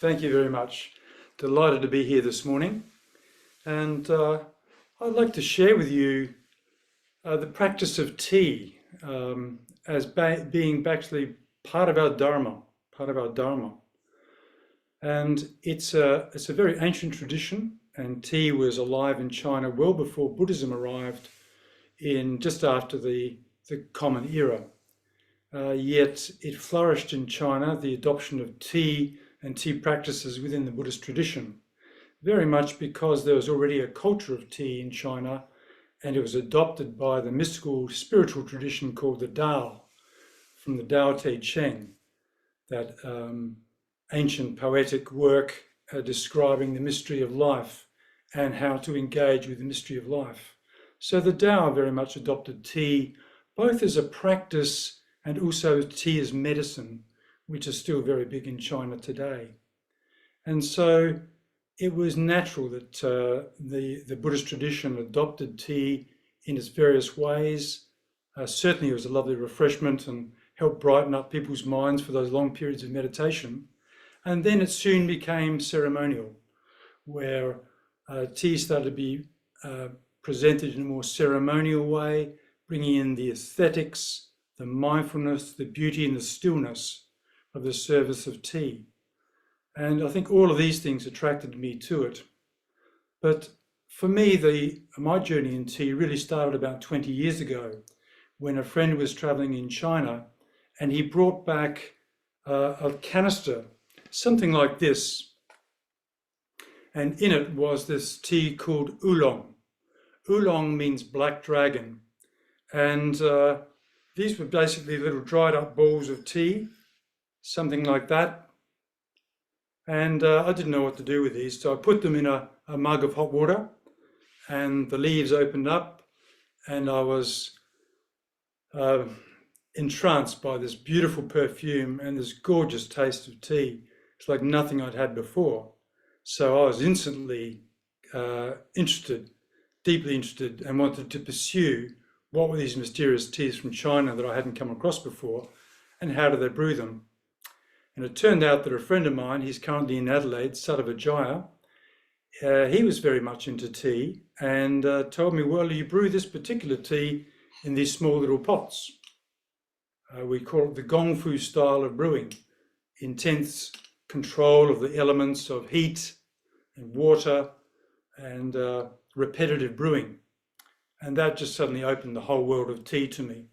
Thank you very much. Delighted to be here this morning. And I'd like to share with you the practice of tea as being actually part of our Dharma, And it's a very ancient tradition, and tea was alive in China well before Buddhism arrived in just after the Common Era. Yet it flourished in China, the adoption of tea and tea practices within the Buddhist tradition, very much because there was already a culture of tea in China, and it was adopted by the mystical spiritual tradition called the Tao, from the Tao Te Ching, that ancient poetic work describing the mystery of life and how to engage with the mystery of life. So the Tao very much adopted tea, both as a practice and also tea as medicine, which is still very big in China today. And so it was natural that the Buddhist tradition adopted tea in its various ways. Certainly it was a lovely refreshment and helped brighten up people's minds for those long periods of meditation. And then it soon became ceremonial, where tea started to be presented in a more ceremonial way, bringing in the aesthetics, the mindfulness, the beauty and the stillness of the service of tea. And I think all of these things attracted me to it. But for me, my journey in tea really started about 20 years ago, when a friend was traveling in China and he brought back a canister, something like this. And in it was this tea called oolong. Oolong means black dragon. And these were basically little dried up balls of tea, something like that. And I didn't know what to do with these, so I put them in a mug of hot water, and the leaves opened up, and I was entranced by this beautiful perfume and this gorgeous taste of tea. It's like nothing I'd had before. So I was instantly interested, deeply interested, and wanted to pursue what were these mysterious teas from China that I hadn't come across before, and how do they brew them. And it turned out that a friend of mine, he's currently in Adelaide, Siladasa, he was very much into tea and told me, well, you brew this particular tea in these small little pots. We call it the Gongfu style of brewing, intense control of the elements of heat and water and repetitive brewing. And that just suddenly opened the whole world of tea to me.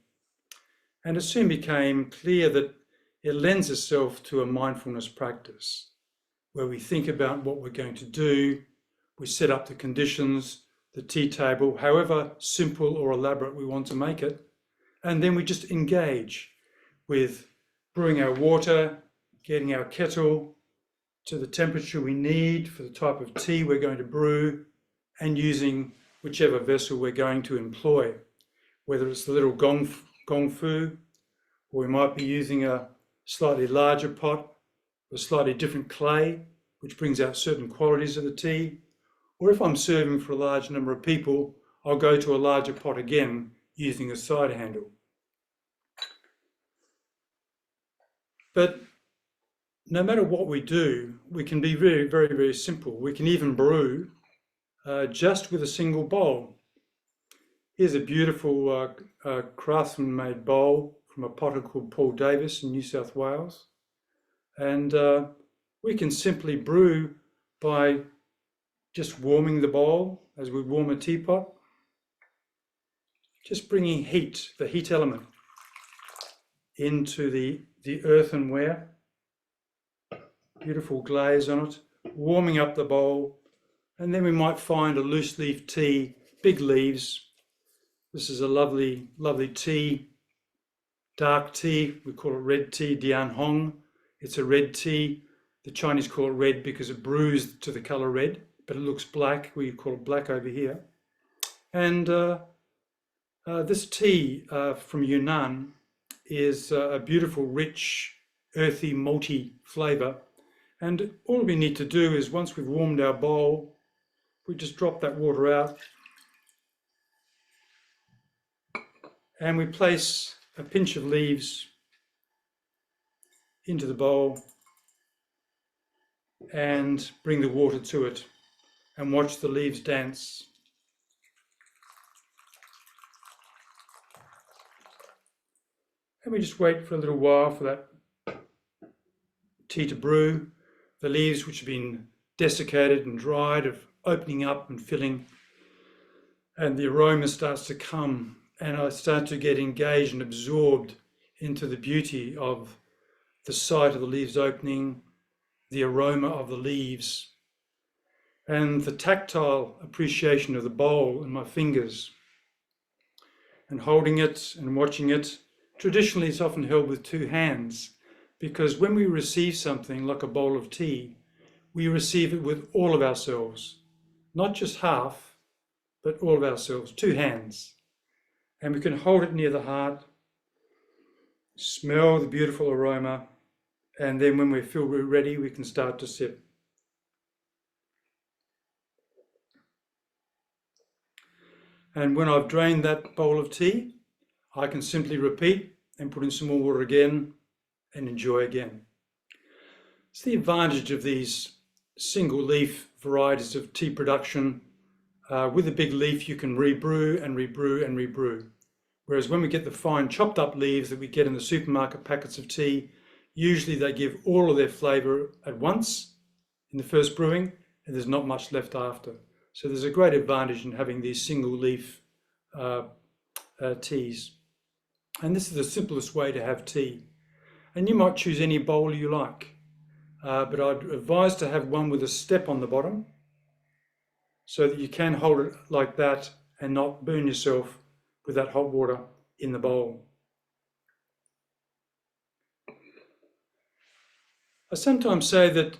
And it soon became clear that it lends itself to a mindfulness practice where we think about what we're going to do, we set up the conditions, the tea table, however simple or elaborate we want to make it, and then we just engage with brewing our water, getting our kettle to the temperature we need for the type of tea we're going to brew, and using whichever vessel we're going to employ, whether it's the little gongfu, or we might be using a slightly larger pot with slightly different clay, which brings out certain qualities of the tea. Or if I'm serving for a large number of people, I'll go to a larger pot again using a side handle. But no matter what we do, we can be very, very, very simple. We can even brew just with a single bowl. Here's a beautiful craftsman-made bowl from a potter called Paul Davis in New South Wales. And we can simply brew by just warming the bowl as we warm a teapot, just bringing heat, the heat element, into the earthenware, beautiful glaze on it, warming up the bowl, and then we might find a loose leaf tea, big leaves. This is a lovely, lovely tea, dark tea. We call it red tea, Dian Hong. It's a red tea. The Chinese call it red because it brews to the color red, but it looks black. We call it black over here. And this tea from Yunnan is a beautiful, rich, earthy, malty flavor. And all we need to do is, once we've warmed our bowl, we just drop that water out and we place a pinch of leaves into the bowl. and bring the water to it and watch the leaves dance. And we just wait for a little while for that tea to brew. The leaves, which have been desiccated and dried, are opening up and filling, and the aroma starts to come, and I start to get engaged and absorbed into the beauty of the sight of the leaves opening, the aroma of the leaves, and the tactile appreciation of the bowl in my fingers, and holding it and watching it. Traditionally, it's often held with two hands, because when we receive something like a bowl of tea, we receive it with all of ourselves, not just half, but all of ourselves, two hands. And we can hold it near the heart, smell the beautiful aroma, and then when we feel we're ready, we can start to sip. And when I've drained that bowl of tea, I can simply repeat and put in some more water again and enjoy again. It's the advantage of these single leaf varieties of tea production. With a big leaf, you can rebrew and rebrew and rebrew. Whereas when we get the fine chopped up leaves that we get in the supermarket packets of tea, usually they give all of their flavour at once in the first brewing, and there's not much left after. So there's a great advantage in having these single leaf teas. And this is the simplest way to have tea. And you might choose any bowl you like, but I'd advise to have one with a step on the bottom so that you can hold it like that and not burn yourself with that hot water in the bowl. I sometimes say that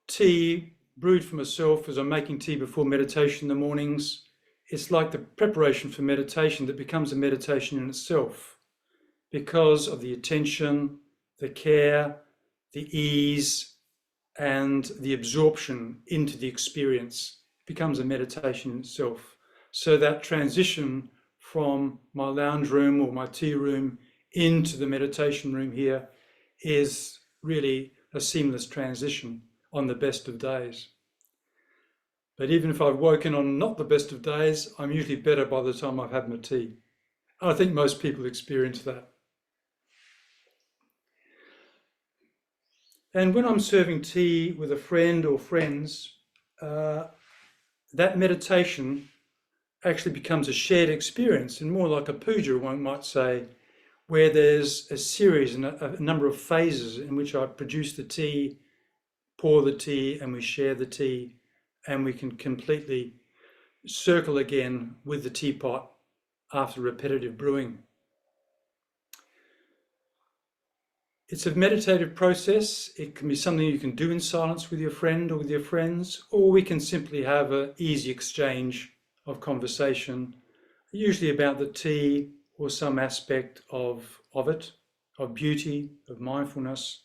tea brewed for myself as I'm making tea before meditation in the mornings, it's like the preparation for meditation that becomes a meditation in itself because of the attention, the care, the ease, and the absorption into the experience. It becomes a meditation in itself. So that transition from my lounge room or my tea room into the meditation room here is really a seamless transition on the best of days. But even if I've woken on not the best of days, I'm usually better by the time I've had my tea. I think most people experience that. And when I'm serving tea with a friend or friends, that meditation actually becomes a shared experience and more like a puja, one might say, where there's a series and a number of phases in which I produce the tea, pour the tea, and we share the tea, and we can completely circle again with the teapot after repetitive brewing. It's a meditative process. It can be something you can do in silence with your friend or with your friends, or we can simply have an easy exchange of conversation, usually about the tea or some aspect of it, of beauty, of mindfulness,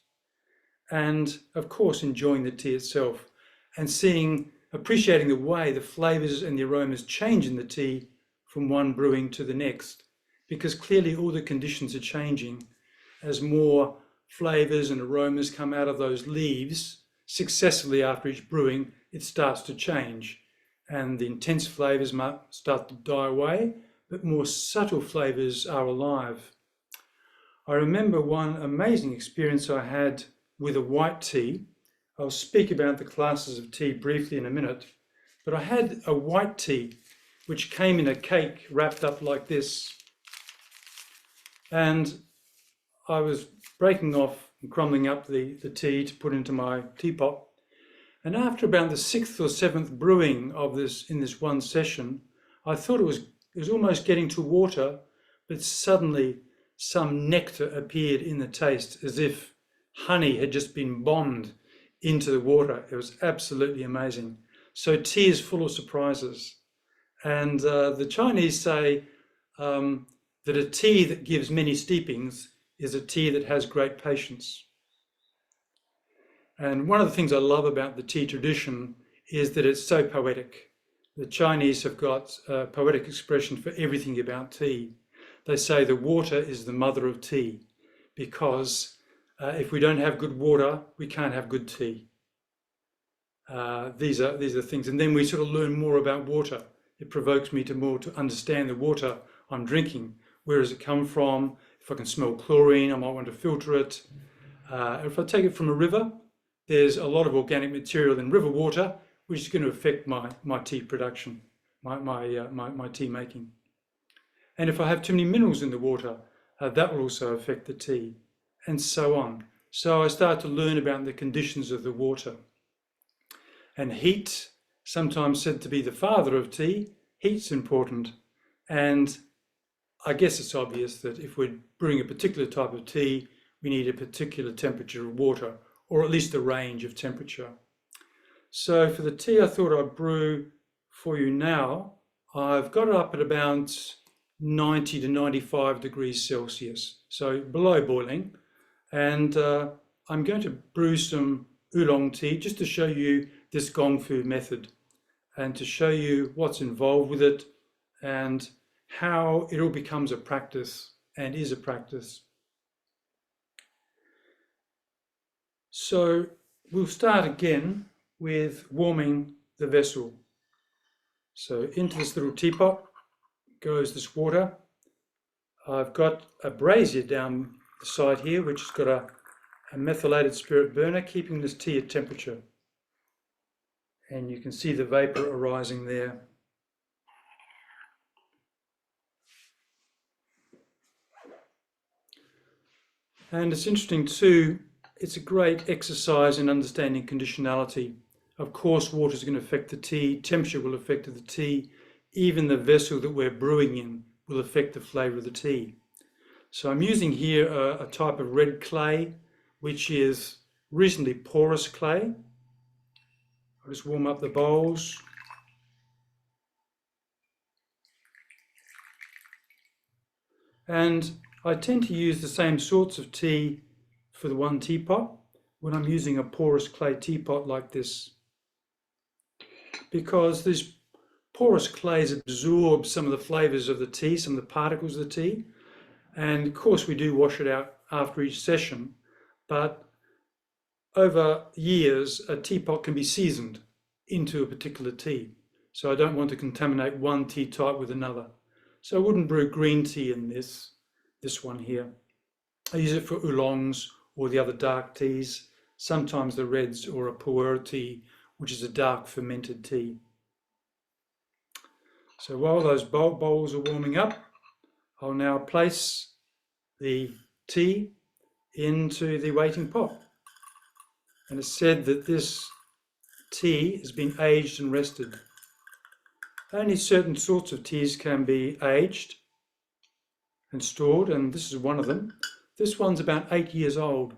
and of course enjoying the tea itself and appreciating the way the flavours and the aromas change in the tea from one brewing to the next, because clearly all the conditions are changing as more flavours and aromas come out of those leaves successively after each brewing. It starts to change and the intense flavours might start to die away, but more subtle flavours are alive. I remember one amazing experience I had with a white tea. I'll speak about the classes of tea briefly in a minute, but I had a white tea which came in a cake wrapped up like this, and I was breaking off and crumbling up the tea to put into my teapot. And after about the 6th or 7th brewing of this in this one session, I thought it was almost getting to water, but suddenly some nectar appeared in the taste as if honey had just been bombed into the water. It was absolutely amazing. So tea is full of surprises. And the Chinese say that a tea that gives many steepings is a tea that has great patience. And one of the things I love about the tea tradition is that it's so poetic. The Chinese have got a poetic expression for everything about tea. They say the water is the mother of tea because if we don't have good water, we can't have good tea. These are things. And then we sort of learn more about water. It provokes me to understand the water I'm drinking. Where does it come from? If I can smell chlorine, I might want to filter it. If I take it from a river, there's a lot of organic material in river water, which is going to affect my tea production, my tea making. And if I have too many minerals in the water, that will also affect the tea, and so on. So I start to learn about the conditions of the water. And heat, sometimes said to be the father of tea, heat's important. And I guess it's obvious that if we're brewing a particular type of tea, we need a particular temperature of water, or at least a range of temperature. So for the tea I thought I'd brew for you now, I've got it up at about 90 to 95 degrees Celsius, so below boiling. And I'm going to brew some oolong tea just to show you this gong fu method and to show you what's involved with it and how it all becomes a practice and is a practice. So we'll start again with warming the vessel. So into this little teapot goes this water. I've got a brazier down the side here, which has got a methylated spirit burner, keeping this tea at temperature. And you can see the vapor arising there. And it's interesting too, it's a great exercise in understanding conditionality. Of course, water is going to affect the tea, temperature will affect the tea, even the vessel that we're brewing in will affect the flavour of the tea. So I'm using here a type of red clay, which is reasonably porous clay. I'll just warm up the bowls. And I tend to use the same sorts of tea for the one teapot when I'm using a porous clay teapot like this, because these porous clays absorb some of the flavours of the tea, some of the particles of the tea. And of course we do wash it out after each session, but over years, a teapot can be seasoned into a particular tea. So I don't want to contaminate one tea type with another. So I wouldn't brew green tea in this one here. I use it for oolongs or the other dark teas, sometimes the reds or a pu'er tea, which is a dark fermented tea. So while those bowls are warming up, I'll now place the tea into the waiting pot. And it's said that this tea has been aged and rested. Only certain sorts of teas can be aged and stored, and this is one of them. This one's about 8 years old,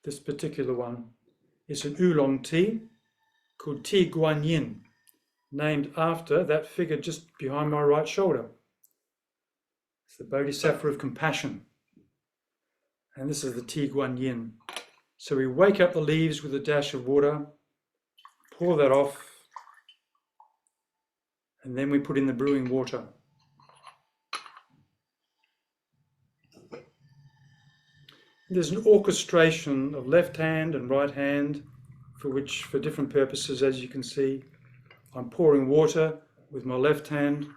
this particular one. It's an oolong tea called Tea Guan Yin, named after that figure just behind my right shoulder. It's the Bodhisattva of compassion. And this is the Tea Guan Yin. So we wake up the leaves with a dash of water, pour that off, and then we put in the brewing water. There's an orchestration of left hand and right hand, for different purposes, as you can see. I'm pouring water with my left hand,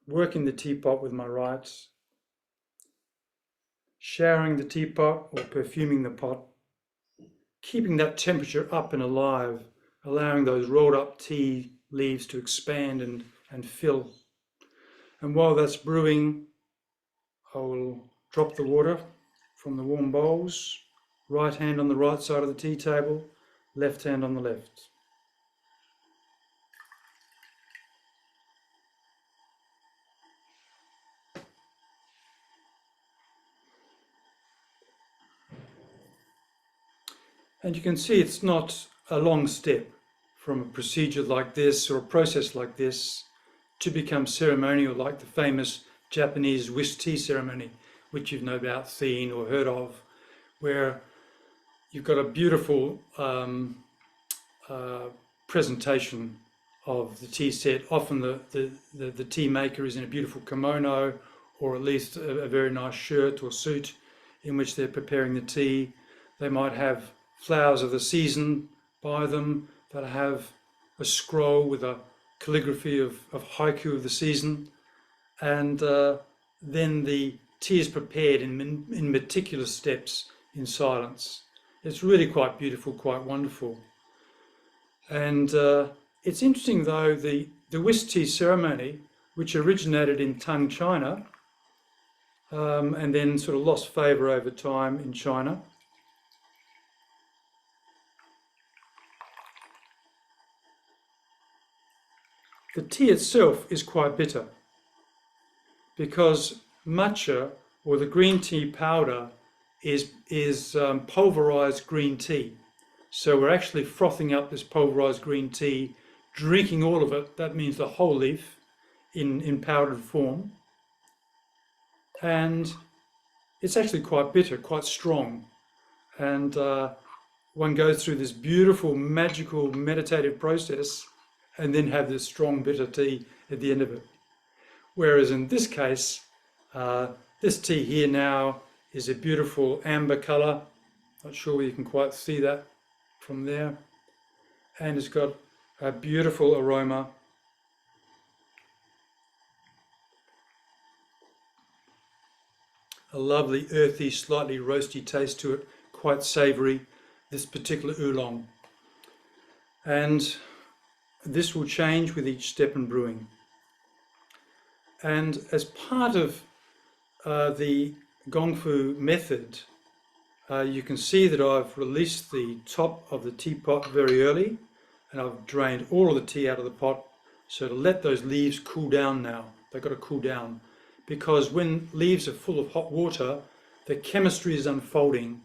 working the teapot with my right, showering the teapot or perfuming the pot, keeping that temperature up and alive, allowing those rolled up tea leaves to expand and fill. And while that's brewing, I will drop the water from the warm bowls, right hand on the right side of the tea table, left hand on the left. And you can see it's not a long step from a procedure like this or a process like this to become ceremonial, like the famous Japanese whisk tea ceremony, which you've no doubt seen or heard of, where you've got a beautiful presentation of the tea set. Often the tea maker is in a beautiful kimono, or at least a very nice shirt or suit in which they're preparing the tea. They might have flowers of the season by them. They'll have a scroll with a calligraphy of haiku of the season, and then the tea is prepared in meticulous steps in silence. It's really quite beautiful, quite wonderful. And it's interesting though, the whisk tea ceremony, which originated in Tang, China, and then sort of lost favour over time in China. The tea itself is quite bitter because matcha, or the green tea powder, is pulverised green tea. So we're actually frothing up this pulverised green tea, drinking all of it. That means the whole leaf in powdered form. And it's actually quite bitter, quite strong. And one goes through this beautiful, magical, meditative process and then have this strong, bitter tea at the end of it. Whereas in this case, this tea here now is a beautiful amber colour. Not sure you can quite see that from there. And it's got a beautiful aroma. A lovely, earthy, slightly roasty taste to it, quite savoury, this particular oolong. And this will change with each step in brewing. And as part of the Gongfu method, you can see that I've released the top of the teapot very early, and I've drained all of the tea out of the pot, so to let those leaves cool down now. They've got to cool down, because when leaves are full of hot water, the chemistry is unfolding,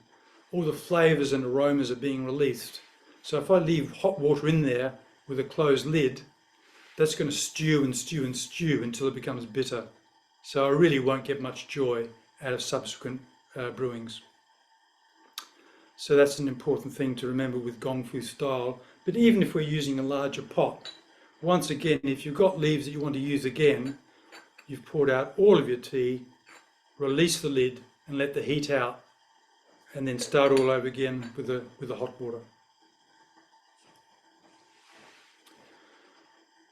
all the flavours and aromas are being released. So if I leave hot water in there with a closed lid, that's going to stew and stew and stew until it becomes bitter. So I really won't get much joy out of subsequent brewings. So that's an important thing to remember with Gongfu style. But even if we're using a larger pot, once again, if you've got leaves that you want to use again, you've poured out all of your tea, release the lid and let the heat out, and then start all over again with the hot water.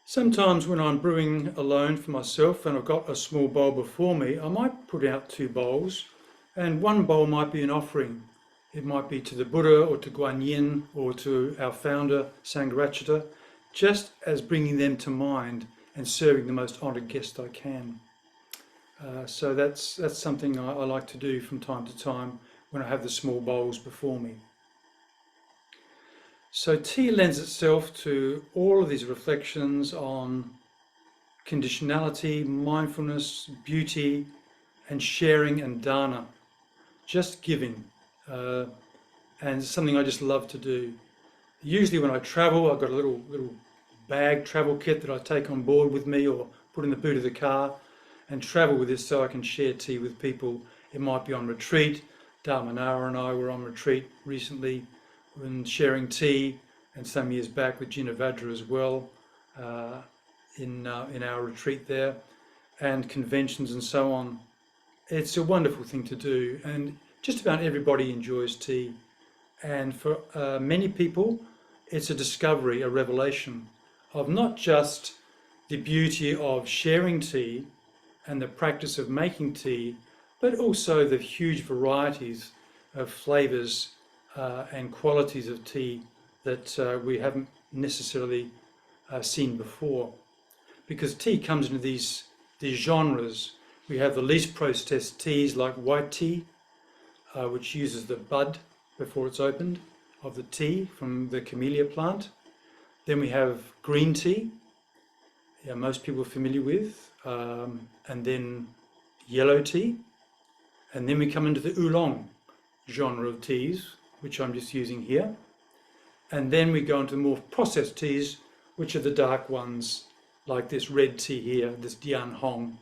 Sometimes when I'm brewing alone for myself and I've got a small bowl before me, I might put out 2 bowls, and one bowl might be an offering. It might be to the Buddha or to Guan Yin or to our founder, Sangharakshita, just as bringing them to mind and serving the most honoured guest I can. So that's something I like to do from time to time when I have the small bowls before me. So tea lends itself to all of these reflections on conditionality, mindfulness, beauty, and sharing and dharma, just giving, and something I just love to do. Usually when I travel, I've got a little bag travel kit that I take on board with me or put in the boot of the car and travel with this so I can share tea with people. It might be on retreat. Dharmanara and I were on retreat recently and sharing tea, and some years back with Jinavadra as well, in our retreat there, and conventions and so on. It's a wonderful thing to do, and just about everybody enjoys tea. And for many people, it's a discovery, a revelation of not just the beauty of sharing tea and the practice of making tea, but also the huge varieties of flavours and qualities of tea that we haven't necessarily seen before. Because tea comes into these genres. We have the least processed teas like white tea, which uses the bud before it's opened of the tea from the camellia plant. Then we have green tea, most people are familiar with, and then yellow tea. And then we come into the oolong genre of teas, which I'm just using here. And then we go into more processed teas, which are the dark ones, like this red tea here, this Dian Hong.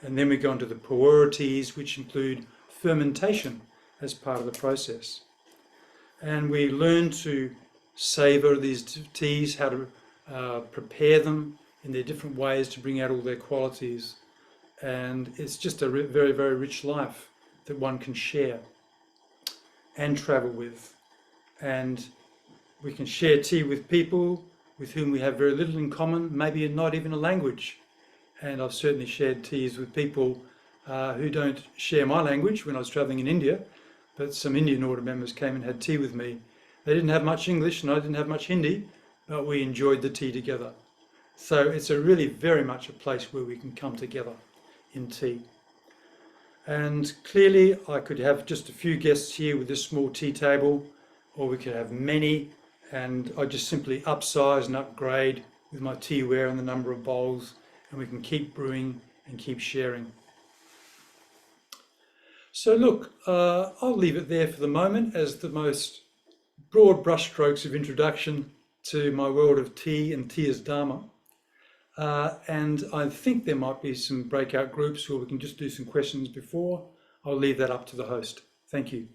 And then we go into the pu'er teas, which include fermentation as part of the process. And we learn to savour these teas, how to prepare them in their different ways to bring out all their qualities. And it's just a very, very rich life that one can share and travel with and we can share tea with people with whom we have very little in common, maybe not even a language. And I've certainly shared teas with people who don't share my language when I was travelling in India, but some Indian order members came and had tea with me. They didn't have much English and I didn't have much Hindi, but we enjoyed the tea together. So it's a really very much a place where we can come together in tea. And clearly I could have just a few guests here with this small tea table, or we could have many, and I just simply upsize and upgrade with my teaware and the number of bowls, and we can keep brewing and keep sharing. So look, I'll leave it there for the moment as the most broad brushstrokes of introduction to my world of tea and tea as Dharma. And I think there might be some breakout groups where we can just do some questions before. I'll leave that up to the host. Thank you.